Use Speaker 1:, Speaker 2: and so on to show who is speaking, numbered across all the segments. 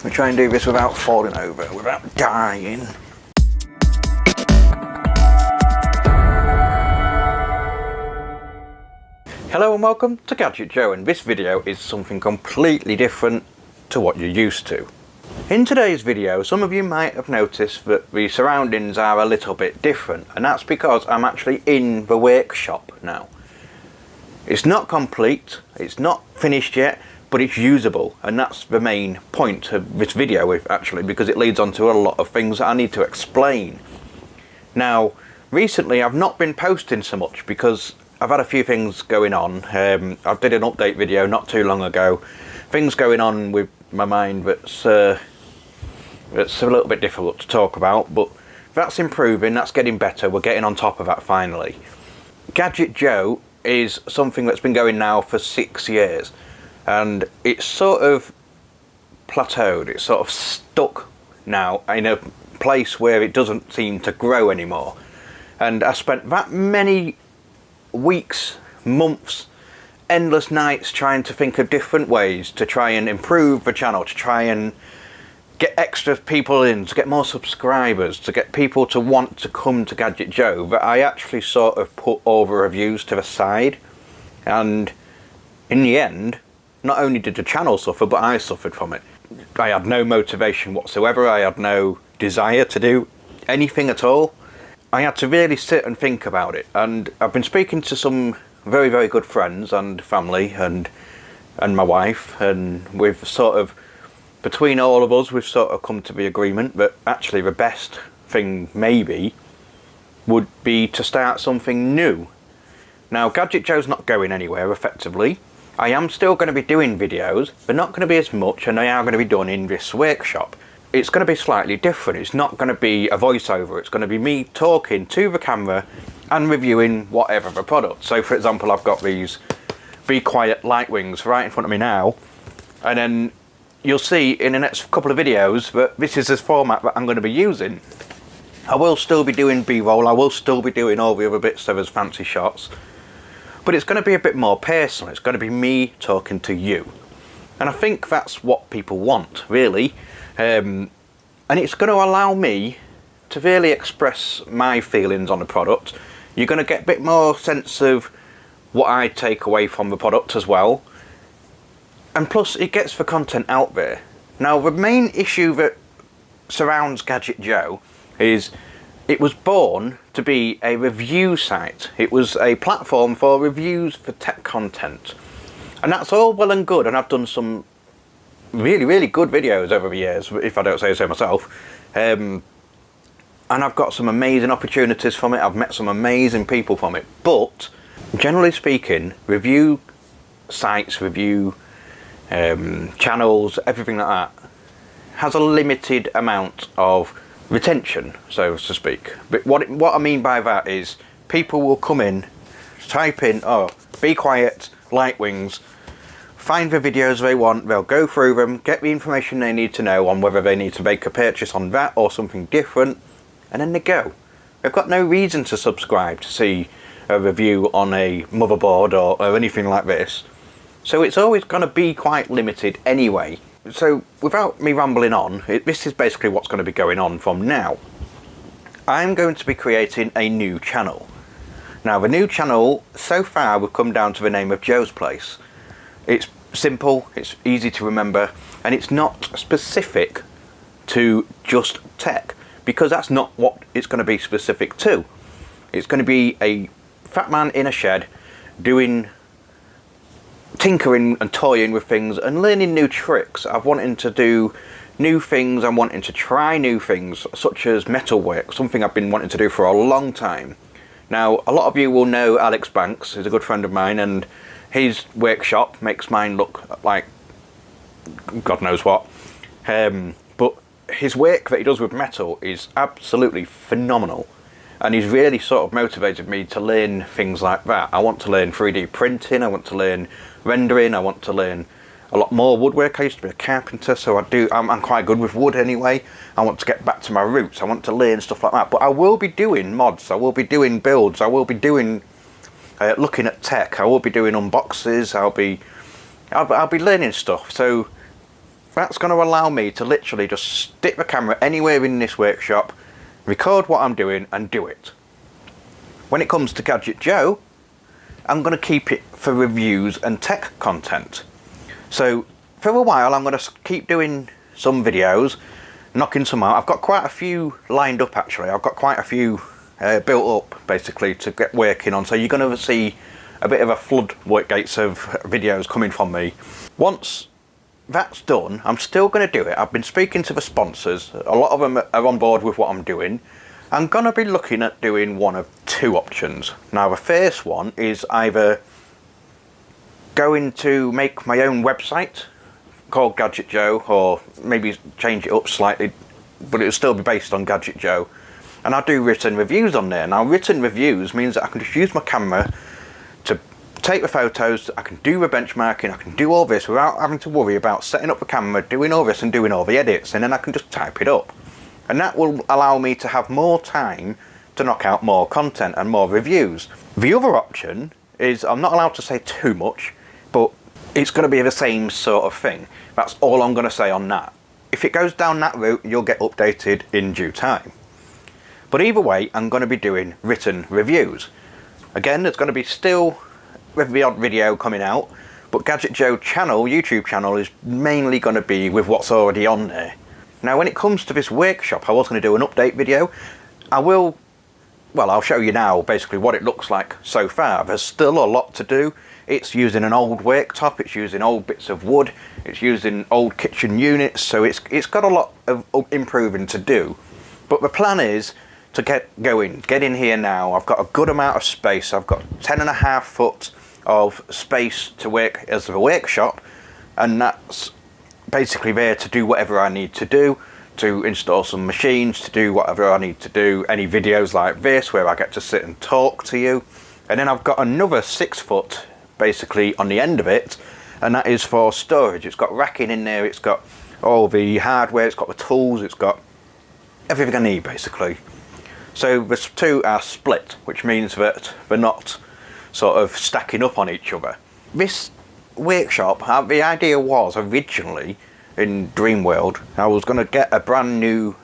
Speaker 1: We try and do this without falling over, without dying. Hello and welcome to Gadget Joe, and this video is something completely different to what you're used to. In today's video, some of you might have noticed that the surroundings are a little bit different, and that's because I'm actually in the workshop now. It's not complete, it's not finished yet, but it's usable, and that's the main point of this video actually, because it leads on to a lot of things that I need to explain. Now, recently I've not been posting so much because I've had a few things going on. I did an update video not too long ago. Things going on with my mind that's a little bit difficult to talk about, but that's improving, that's getting better, we're getting on top of that finally. Gadget Joe is something that's been going now for 6 years, and it's sort of plateaued, it's sort of stuck now in a place where it doesn't seem to grow anymore. And I spent that many weeks, months, endless nights trying to think of different ways to try and improve the channel, to try and get extra people in, to get more subscribers, to get people to want to come to Gadget Joe, that I actually sort of put all the reviews to the side. And in the end, not only did the channel suffer, but I suffered from it. I had no motivation whatsoever, I had no desire to do anything at all. I had to really sit and think about it, and I've been speaking to some very, very good friends and family and my wife, and we've sort of, between all of us, we've sort of come to the agreement that actually the best thing maybe would be to start something new. Now, Gadget Joe's not going anywhere effectively. I am still going to be doing videos, but not going to be as much, and they are going to be done in this workshop. It's going to be slightly different. It's not going to be a voiceover, it's going to be me talking to the camera and reviewing whatever the product. So for example, I've got these Be Quiet light wings right in front of me now, and then you'll see in the next couple of videos that this is the format that I'm going to be using. I will still be doing B-roll, I will still be doing all the other bits, so there's fancy shots, but it's going to be a bit more personal. It's going to be me talking to you, and I think that's what people want, really. And it's going to allow me to really express my feelings on the product. You're going to get a bit more sense of what I take away from the product as well, and plus it gets the content out there. Now, the main issue that surrounds Gadget Joe is it was born to be a review site. It was a platform for reviews for tech content, and that's all well and good, and I've done some really, really good videos over the years, if I don't say so myself, and I've got some amazing opportunities from it. I've met some amazing people from it, but generally speaking, review sites, review channels, everything like that has a limited amount of retention, so to speak. But what I mean by that is people will come in, type in, oh, Be Quiet light wings, find the videos they want, they'll go through them, get the information they need to know on whether they need to make a purchase on that or something different, and then they go. They've got no reason to subscribe to see a review on a motherboard or anything like this. So it's always going to be quite limited anyway. So without me rambling on, this is basically what's going to be going on from now. I'm going to be creating a new channel. Now, the new channel, so far we've come down to the name of Joe's Place. It's simple, it's easy to remember, and it's not specific to just tech, because that's not what it's going to be specific to. It's going to be a fat man in a shed doing tinkering and toying with things and learning new tricks. I'm wanting to do new things, I'm wanting to try new things, such as metalwork, something I've been wanting to do for a long time. Now, a lot of you will know Alex Banks, who's a good friend of mine, and his workshop makes mine look like God knows what. But his work that he does with metal is absolutely phenomenal, and he's really sort of motivated me to learn things like that. I want to learn 3D printing, I want to learn rendering, I want to learn a lot more woodwork. I used to be a carpenter, so I'm quite good with wood anyway. I want to get back to my roots, I want to learn stuff like that. But I will be doing mods, I will be doing builds, I will be doing looking at tech, I will be doing unboxes, I'll be learning stuff. So That's going to allow me to literally just stick the camera anywhere in this workshop, record what I'm doing and do it. When it comes to Gadget Joe, I'm going to keep it for reviews and tech content. So for a while I'm going to keep doing some videos, knocking some out. I've got quite a few lined up actually. I've got quite a few built up basically to get working on. So you're going to see a bit of a floodgates of videos coming from me. Once that's done, I'm still going to do it. I've been speaking to the sponsors. A lot of them are on board with what I'm doing. I'm going to be looking at doing one of two options. Now the first one is either going to make my own website called Gadget Joe, or maybe change it up slightly, but it'll still be based on Gadget Joe, and I'll do written reviews on there. Now written reviews means that I can just use my camera to take the photos, I can do the benchmarking, I can do all this without having to worry about setting up the camera, doing all this and doing all the edits, and then I can just type it up. And that will allow me to have more time to knock out more content and more reviews. The other option is, I'm not allowed to say too much, but it's going to be the same sort of thing. That's all I'm going to say on that. If it goes down that route, you'll get updated in due time. But either way, I'm going to be doing written reviews. Again, there's going to be still the odd video coming out, but Gadget Joe channel, YouTube channel, is mainly going to be with what's already on there. Now when it comes to this workshop, I was going to do an update video. I'll show you now basically what it looks like so far. There's still a lot to do. It's using an old worktop, it's using old bits of wood, it's using old kitchen units, so it's got a lot of improving to do. But the plan is to get going, get in here now. I've got a good amount of space. I've got 10.5 foot of space to work as a workshop, and that's basically there to do whatever I need to do, to install some machines, to do whatever I need to do, any videos like this where I get to sit and talk to you. And then I've got another 6 foot basically on the end of it, and that is for storage. It's got racking in there, it's got all the hardware, it's got the tools, it's got everything I need basically. So the two are split, which means that they're not sort of stacking up on each other. This workshop, the idea was originally in Dreamworld, I was going to get a brand new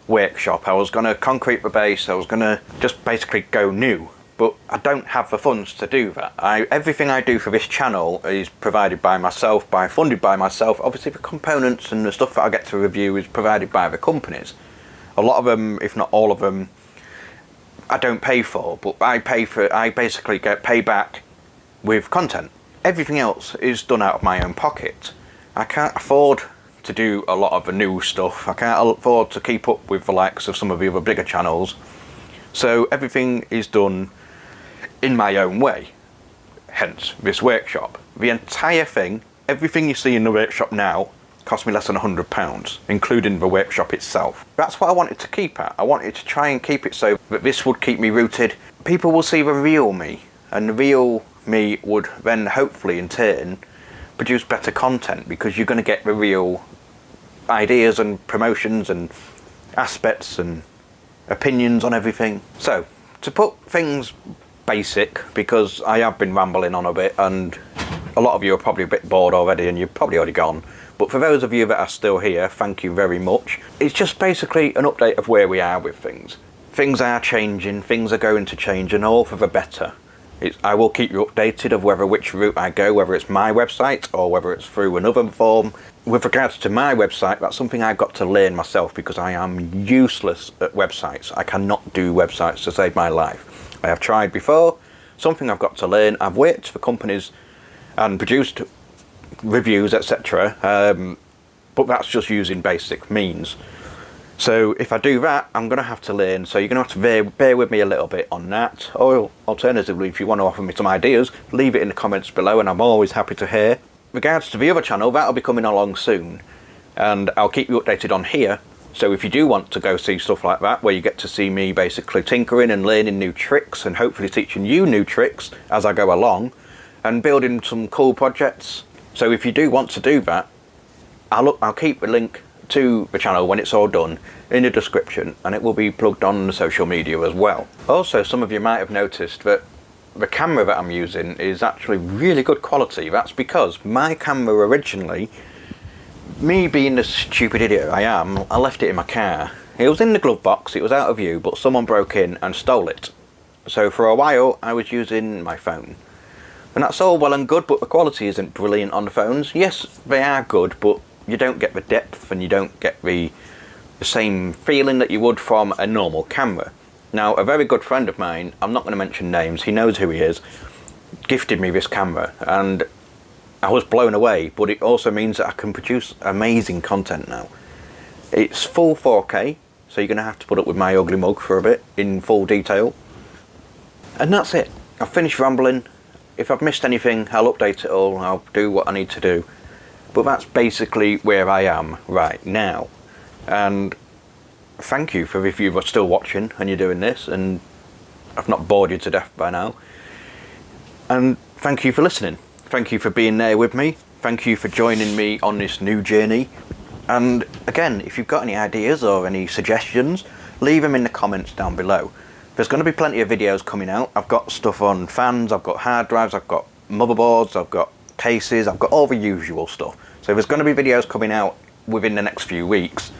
Speaker 1: workshop. I was going to concrete the base, I was going to just basically go new, but I don't have the funds to do that. Everything I do for this channel is provided by myself, funded by myself. Obviously the components and the stuff that I get to review is provided by the companies. A lot of them, if not all of them, I don't pay for, but I basically get paid back with content. Everything else is done out of my own pocket. I can't afford to do a lot of the new stuff. I can't afford to keep up with the likes of some of the other bigger channels. So everything is done in my own way. Hence this workshop. The entire thing, everything you see in the workshop now, cost me less than £100, including the workshop itself. That's what I wanted to keep at. I wanted to try and keep it so that this would keep me rooted. People will see the real me, and the real me would then hopefully in turn produce better content, because you're going to get the real ideas and promotions and aspects and opinions on everything. So to put things basic, because I have been rambling on a bit and a lot of you are probably a bit bored already and you've probably already gone, but for those of you that are still here, thank you very much. It's just basically an update of where we are with things. Things are changing, things are going to change, and all for the better. I will keep you updated of which route I go, whether it's my website or whether it's through another form. With regards to my website, that's something I've got to learn myself, because I am useless at websites. I cannot do websites to save my life. I have tried before, something I've got to learn. I've worked for companies and produced reviews, etc. But that's just using basic means. So if I do that, I'm going to have to learn. So you're going to have to bear with me a little bit on that. Or alternatively, if you want to offer me some ideas, leave it in the comments below, and I'm always happy to hear. Regards to the other channel, that'll be coming along soon, and I'll keep you updated on here. So if you do want to go see stuff like that, where you get to see me basically tinkering and learning new tricks, and hopefully teaching you new tricks as I go along, and building some cool projects. So if you do want to do that, I'll keep the link to the channel when it's all done in the description, and it will be plugged on the social media as well. Also, some of you might have noticed that the camera that I'm using is actually really good quality. That's because my camera originally, Me being the stupid idiot I am, I left it in my car. It was in the glove box, it was out of view, but someone broke in and stole it. So for a while I was using my phone. And that's all well and good, but the quality isn't brilliant on the phones. Yes, they are good, but you don't get the depth and you don't get the same feeling that you would from a normal camera. Now, a very good friend of mine, I'm not going to mention names, he knows who he is, gifted me this camera, and I was blown away, but it also means that I can produce amazing content now. It's full 4K, so you're going to have to put up with my ugly mug for a bit, in full detail. And that's it. I've finished rambling. If I've missed anything, I'll update it all, I'll do what I need to do. But that's basically where I am right now. And thank you for if you are still watching and you're doing this, and I've not bored you to death by now. And thank you for listening. Thank you for being there with me. Thank you for joining me on this new journey. And again, if you've got any ideas or any suggestions, leave them in the comments down below. There's going to be plenty of videos coming out. I've got stuff on fans, I've got hard drives, I've got motherboards, I've got cases, I've got all the usual stuff. So there's going to be videos coming out within the next few weeks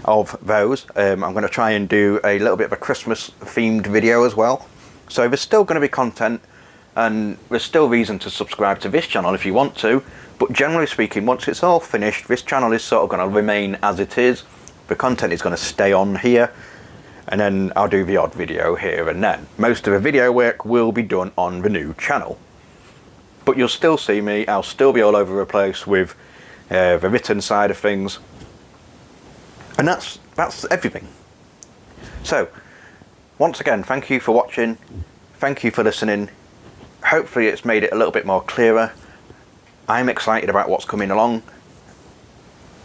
Speaker 1: of those. I'm going to try and do a little bit of a Christmas themed video as well. So there's still going to be content, and there's still reason to subscribe to this channel if you want to. But generally speaking, once it's all finished, this channel is sort of going to remain as it is. The content is going to stay on here. And then I'll do the odd video here and then. Most of the video work will be done on the new channel. But you'll still see me, I'll still be all over the place with the written side of things. And that's everything. So, once again, thank you for watching. Thank you for listening. Hopefully it's made it a little bit more clearer. I'm excited about what's coming along.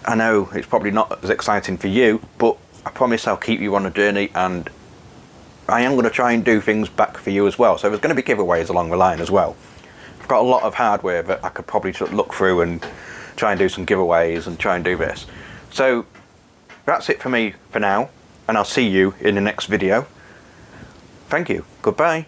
Speaker 1: I know it's probably not as exciting for you, but I promise I'll keep you on a journey, and I am going to try and do things back for you as well. So there's going to be giveaways along the line as well. I've got a lot of hardware that I could probably look through and try and do some giveaways and try and do this. So that's it for me for now, and I'll see you in the next video. Thank you. Goodbye.